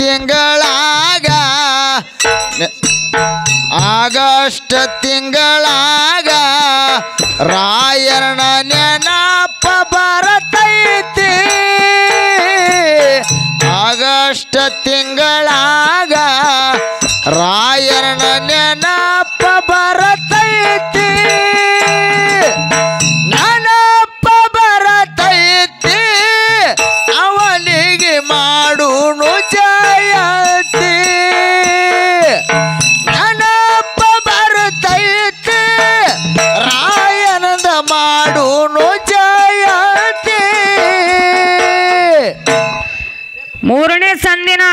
ತಿಂಗಳಾಗ ಆಗಸ್ಟ್ ತಿಂಗಳಾಗ ರಾಯಣ್ಣ ನೆನಪ ಬರತೈತಿ ಆಗಸ್ಟ್ ತಿಂಗಳಾಗ ರಾಯಣ್ಣ ನೆನಪ ಬರತೈತಿ ನೆನಪ ಬರತೈತಿ ಅವನಿಗೆ ಮಾಡುನು ಜಯಂತಿ ನೆನಪ ಬರತೈತಿ ರಾಯನಂದ ಮಾಡುನು ಜಯಂತಿ ಮೂರನೇ ಸಂದಿನ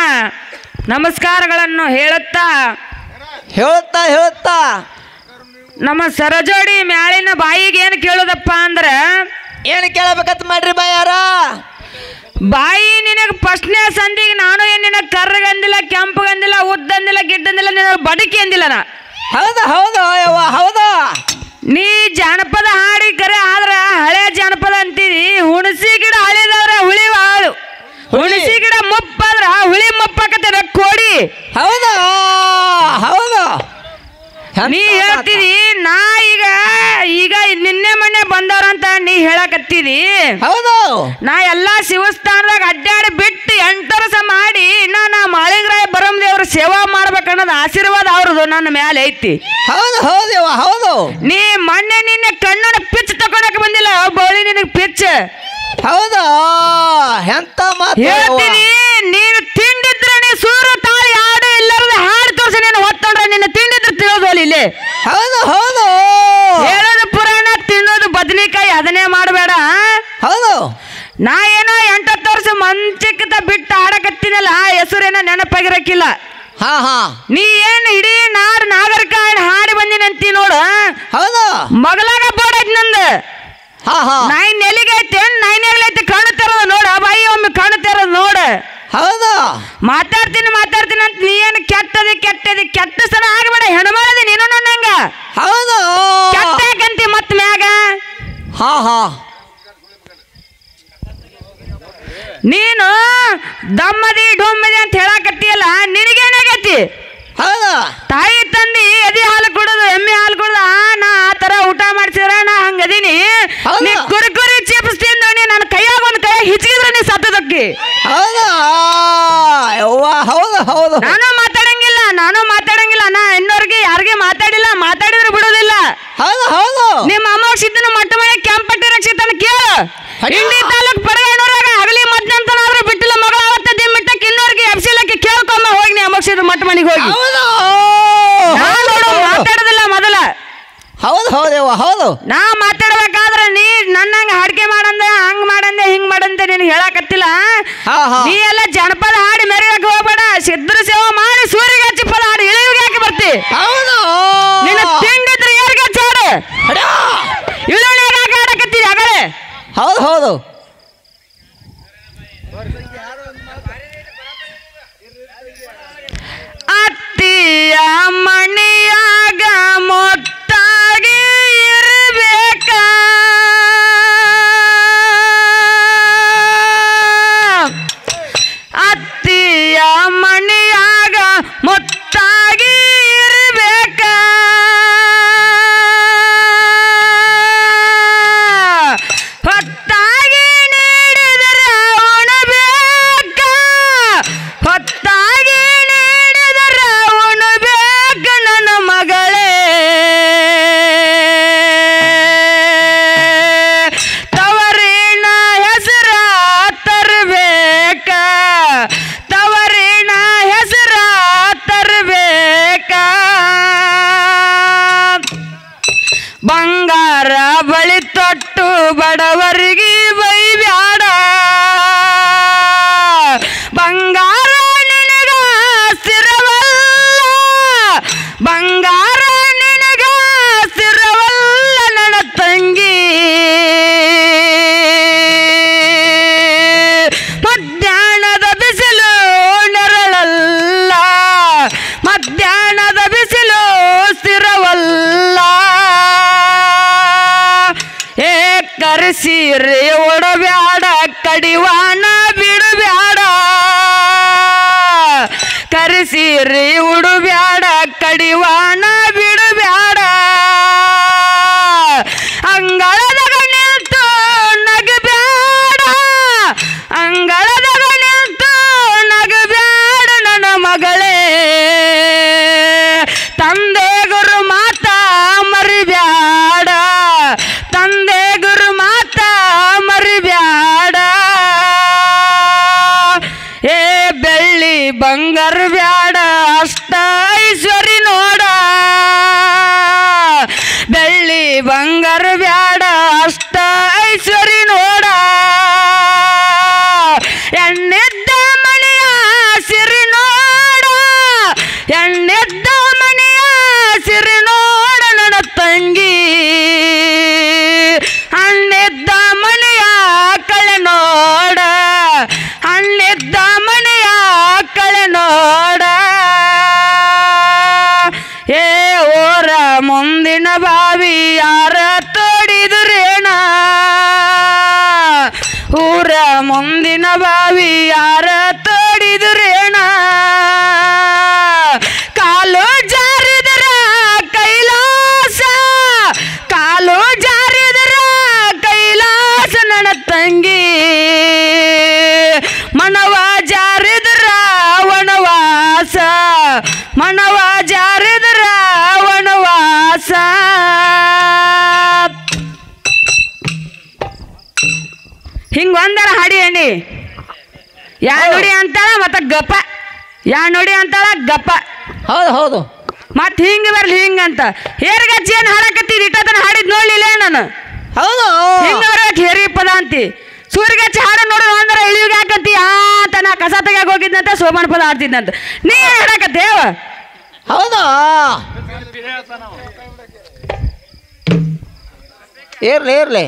ನಮಸ್ಕಾರಗಳನ್ನು ಹೇಳುತ್ತಾ ನಮ್ಮ ಸರಜೋಡಿ ಮ್ಯಾಳಿನ ಬಾಯಿಗೆ ಏನು ಕೇಳೋದಪ್ಪ ಅಂದ್ರೆ ಏನು ಕೇಳಬೇಕಂತ ಮಾಡ್ರಿ ಬಾಯಾರ ಬಾಯಿ ನಿನಗೆ ಫಸ್ಟ್ನೇ ಸಂದಿಗೆ ನಾನು ಏನು ನಿನಗೆ ಕರ್ರಗಂದಿಲ್ಲ ಕೆಂಪಗಂದಿಲ್ಲ ಉದ್ದಂದಿಲ್ಲ ಗಿಡ್ಡಂದಿಲ್ಲ ನಿನಗೆ ಬಡಕಿ ಅಂದಿಲ್ಲ ನಾ ಹೌದು ಹೌದು ಯವ್ವ ಹೌದು ನೀ ಜಾನಪದ ಹಾಡಿ ಕರೆ ಆದ್ರ ಹಳೆ ಜಾನಪದ ಅಂತೀರಿ ಹುಣಸಿ ಗಿಡ ಹಳಿದವ್ರ ಹುಳಿ ಹಾಳು ಹುಣಸಿ ಗಿಡ ಮುಪ್ಪಾದ್ರ ಹುಳಿ ಮುಪ್ಪಾಕತ್ತೆ ಕೋಡಿ ಹೌದು ಹೌದು ನೀ ಹೇಳ್ತೀರಿ ನಾ ಈಗ ಈಗ ನಿನ್ನೆ ಮೊನ್ನೆ ಬಂದವ್ರಂತ ನೀ ಹೇಳಕತ್ತೀರಿ ಹೌದು ನಾ ಎಲ್ಲಾ ಶಿವಸ್ಥಾನದಾಗ ಅಡ್ಡಾಡಿ ಬಿಟ್ಟು 8 ವರ್ಷ ಮಾಡಿ ಇನ್ನ ನಾ ಮಾಳಿಂಗರಾಯ ಬರಮದೇವ್ರ ಸೇವಾ ಮಾಡ್ಬೇಕನ್ನೋದು ಆಶೀರ್ವಾದ ಅವ್ರದ್ದು ನನ್ನ ಮೇಲೆ ಐತಿ ಹೌದು ಹೌದು ಯವ್ವ ಹೌದು ನೀ ಮೊನ್ನೆ ನಿನ್ನೆ ಕಣ್ಣನ ಪಿಚ್ ತಕೊಳಕ್ ಬಂದಿಲ್ಲ ಬೋಳಿ ನಿನಗೆ ಪಿಚ್ ಹೌದು ಎಂತ ಮಾತು ಹೇಳ್ತೀನಿ ನೀನು ತಿಂಡಿದ್ರೆ ನೀ ಸೂರು ತಾಳಿ ಹಾಡು ಇಲ್ಲರದ ಹಾಡು ತೋರಿಸಿ ನೀನು ಹೊತ್ತೊಂಡ್ರೆ ನಿನ್ನ ತಿಂಡಿದ್ರೆ ತಿಳಿಯೋದು ಇಲ್ಲಿ ಹೌದು ಹೌದು ಹೇಳೋದು ಪುರಾಣ ತಿನ್ನೋದು ಬದನೆಕಾಯಿ ಅದನ್ನೇ ಮಾಡಬೇಡ ಹೌದು ನಾ ಏನೋ 8 ವರ್ಷ ಮಂಚಕ್ಕಿಂತ ಬಿಟ್ಟು ಆಡಕತ್ತಿನಲ್ಲ ಹೆಸರೇನೋ ನೆನಪಾಗಿರಕ್ಕಿಲ್ಲ ಹಾ ಹಾ ನೀ ಏನು ಇಡೀ ನಾಗರಿಕ ಹಾಡಿ ಬಂದಿನಂತಿ ನೋಡು ಹೌದು ಮಗಳಾಗ ಬೋರ್ಡ್ ಐತಿ ನಂದು ಹಾ ಹಾ 9 ಎಲ್ಲಿಗೆ ಐತೆ 9 ಎಲ್ಲಿ ಕಾಣುತ್ತಿರೋದು ನೋಡು ಬಾಯಿ ಒಮ್ಮೆ ಕಾಣುತ್ತಿರೋದು ನೋಡು ಹೌದು ಮಾತಾಡ್ತೀನಿ ಅಂತ ನೀ ಏನು ಕೆಟ್ಟದಿ ಕೆಟ್ಟ ಸಲ ಆಗಬೇಡ ಹೆಣ್ಮಾಳದಿ ನೀನು ನನ್ನಂಗ ಹೌದು ಕೆಟ್ಟಂತಿ ಮತ್ ಮ್ಯಾಗ ಹಾ ಹಾ ನೀನು ದಮ್ಮದಿ ಡೊಮ್ಮದಿ ಅಂತ ಹೇಳಕತ್ತಿಯಲ್ಲ ನಿನಗೇನಾಗೈತಿ ಹೌದು ತಾಯಿ ತಂದಿ ಎದಿ ಹಾಲು ಕುಡೋದು ಎಮ್ಮೆ ಹಾಲು ಕುಡೋದು ನಾ ಆ ತರ ಊಟ ಮಾಡ್ಸಿದ್ರ ನಾ ಹಂಗದೀನಿ ನೀ ಕುರುಕುರಿ ಚಿಪ್ಸ್ ತಿಂದು ನೀ ನನ್ನ ಕೈಯಾಗ ಒಂದು ಕೈಯಾಗ ಹಿಚ್ಕಿದ್ರೆ ನೀ ಸತ್ತದಕ್ಕಿ ಹೌದು ಯವ್ವ ಹೌದು ಹೌದು ನಾನು ಮಾತಾಡಂಗಿಲ್ಲ ನಾ ಇನ್ನೋರ್ಗೆ ಯಾರಿಗೆ ಮಾತಾಡಿದ್ರೆ ಬಿಡೋದಿಲ್ಲ ಹೌದು ಹೌದು ನಿಮ್ಮ ಅಮ್ಮ ಸಿದ್ದನ ಮಟ್ಟ ಮನೆ ಕೆಂಪಟ್ಟಿ ರಕ್ಷಿತನ ಕೇಳು ಇಂಡಿ ತಾಲೂಕ್ ಪಡಗಣ್ಣೂರಾಗ ಹಗಲಿ ಮಧ್ಯಾಹ್ನ ಬಿಟ್ಟಿಲ್ಲ ಮಗಳ ಅವತ್ತ ದಿಮ್ಮಿಟ್ಟಕ್ಕೆ ಇನ್ನೋರ್ಗೆ ಎಬ್ಸಿಲಕ್ಕೆ ಕೇಳ್ಕೊಂಬ ಹೋಗಿ ನೀ ಅಮ್ಮ ಸಿದ್ದ ಮಟ್ಟ ಮನೆಗೆ ಹೋಗಿ ಮಾತಾಡೋದಿಲ್ಲ ಮೊದಲ ಹೌದು ಹೌದು ಯವ್ವ ಹೌದು ನಾ ಮಾತಾಡ್ಬೇಕಾದ್ರೆ ನೀ ನನ್ನಂಗ ಹಾಡಿಕೆ ಮಾಡಂದೆ ಹಂಗ್ ಮಾಡಂದೆ ಹಿಂಗ್ ಮಾಡಂದೆ ನೀನು ಹೇಳಕತ್ತಿಲ್ಲ ನೀ ಎಲ್ಲ ಜನಪದ ಹಾಡಿ ಮೆರೆಯಕ್ಕೆ ಹೋಗ್ಬೇಡ ಸಿದ್ರ ಸೇವಾ ಮಾಡಿ ಸೂರ್ಯಗೆ ಹಚ್ಚಿ ಪದ ಹಾಡಿ ಇಳಿವಿಗೆ ಯಾಕೆ ಬರ್ತಿ ಹೌದು ನಿನ್ನ ತಿಂಡಿದ್ರೆ ಏರ್ಗೆ ಚಾಡು ಇಳುವಳಿಯಾಗ ಆಡಕತ್ತೀವಿ ಆಗಲೇ ಹೌದು ಹೌದು ಅತ್ತಿಯ ಮಣಿಯಾಗ ಮೊತ್ತಾಗಿ ಇರಬೇಕ ಅತ್ತಿಯ ಮಣಿಯಾಗ ಮೊತ್ತಾಗಿ ಇರಬೇಕ ಹೊತ್ತಾಗಿ ನೀಡಿದರೆ ಉಣಬೇಕ ಹೊತ್ತಾಗಿ ನೀಡಿದರೆ ಉಣಬೇಕ ನನ್ನ ಮಗಳೇ ತವರಿನ ಹೆಸರ ತರಬೇಕ ತವರಿನ ಹೆಸರ ತರಬೇಕ ಬಂಗಾರ ಬಳಿ ತೊಟ್ಟು ಬಡವರಿಗೆ ಬೈಬ್ಯಾಡ ಬಂಗಾರ ನಿನಗ ಸ್ಥಿರವಲ್ಲ ಬಂಗಾರ ನಿನಗ ಸ್ಥಿರವಲ್ಲ ನನ್ನ ತಂಗಿ ಮಧ್ಯಾಹ್ನದ ಬಿಸಿಲು ನೆರಳಲ್ಲ ಮಧ್ಯಾಹ್ನದ ಬಿಸಿಲು ಸ್ಥಿರವಲ್ಲ ಕರೆಸೀರೆ ಒಡಬ್ಯಾಡ ಕಡಿವಾಣ ಬಿಡಬ್ಯಾಡ ಸೀರಿ ಉಡುಬ್ಯಾಡ ಕಡಿವಾಣ ಬಿಡುಬ್ಯಾಡ ಅಂಗಳದಾಗ ನಿಂತು ನಗಬ್ಯಾಡ ಅಂಗಳದಾಗ ನಿಂತು ನಗಬ್ಯಾಡ ನನ್ನ ಮಗಳೇ ತಂದೆ ಗುರು ಮಾತಾ ಮರಿಬ್ಯಾಡ ತಂದೆ ಗುರು ಮಾತಾ ಮರಿಬ್ಯಾಡ ಏ ಬೆಳ್ಳಿ ಬಂಗಾರ ಬ್ಯಾಡ ಅಷ್ಟ ಐಶ್ವರಿ ನೋಡ ಬೆಳ್ಳಿ ಬಂಗಾರ ಬ್ಯಾಡ ಅಷ್ಟ ಐಶ್ವರಿ ನೋಡ ಎಣ್ಣೆದ್ದ ಮನೆಯ ಸಿರಿ ನೋಡ ಎಣ್ಣೆದ್ದ ಮನೆಯ ಸಿರಿ ನೋಡ ನನ್ನ ತಂಗಿ ಹಣ್ಣೆದ್ದ ಮನೆಯ ಕಳೆ ನೋಡ ಹಣ್ಣೆದ್ದ ಮನೆಯ ಕಳೆ ನೋಡ ಏ ಓರ ಮುಂದಿನ ಬಾವಿ ಯಾರ ತೋಡಿದ್ರೇನ ಊರ ಮುಂದಿನ ಬಾವಿ ಯಾರ ತೋಡಿದ್ರೇನ ಕಾಲು ಜಾರಿದರ ಕೈಲಾಸ ಕಾಲು ಜಾರಿದರ ಕೈಲಾಸ ನನ್ನ ತಂಗಿ ಮನವ ಜಾರಿದರ ವನವಾಸ ಮನವ ಜಾರಿದರ ವನವಾಸ ಹಿಂಗ ಒಂದರ ಹಾಡಿ ಅಣ್ಣಿ ಯಾ ನುಡಿ ಅಂತಾಳ ಮತ್ತ ಗಪ್ಪ ಯಾ ನುಡಿ ಅಂತಾಳ ಗಪ್ಪ ಹೌದು ಹೌದು ಮತ್ ಹಿಂಗ ಬರ್ಲಿ ಹಿಂಗಂತ ಹೇರ್ಗಚ್ಚಿ ಏನ್ ಹಾಡಕತ್ತಿದ್ ಇಟ್ಟತನ ಹಾಡಿದ್ ನೋಡ್ಲಿಲ್ಲ ನಾನು ಹೌದು ಹಿಂಗ ಬರ್ಬೇಕು ಹೇರಿ ಪದ ಅಂತಿ ಸೂರ್ಯಗಚ್ಚಿ ಹಾಡ ನೋಡ ಒಂದರ ಇಳಿವಿಗೆ ಹಾಕತ್ತಿ ಅಂತ ನಾ ಕಸ ತೆಗ್ಯಾಕ ಹೋಗಿದ್ನಂತ ಸೋಮನ ಪದ ಆಡ್ತಿದ್ನಂತ ನೀ ಹಾಡಕತ್ತೇವ ಹೌದು ಇರ್ಲಿ ಇರ್ಲಿ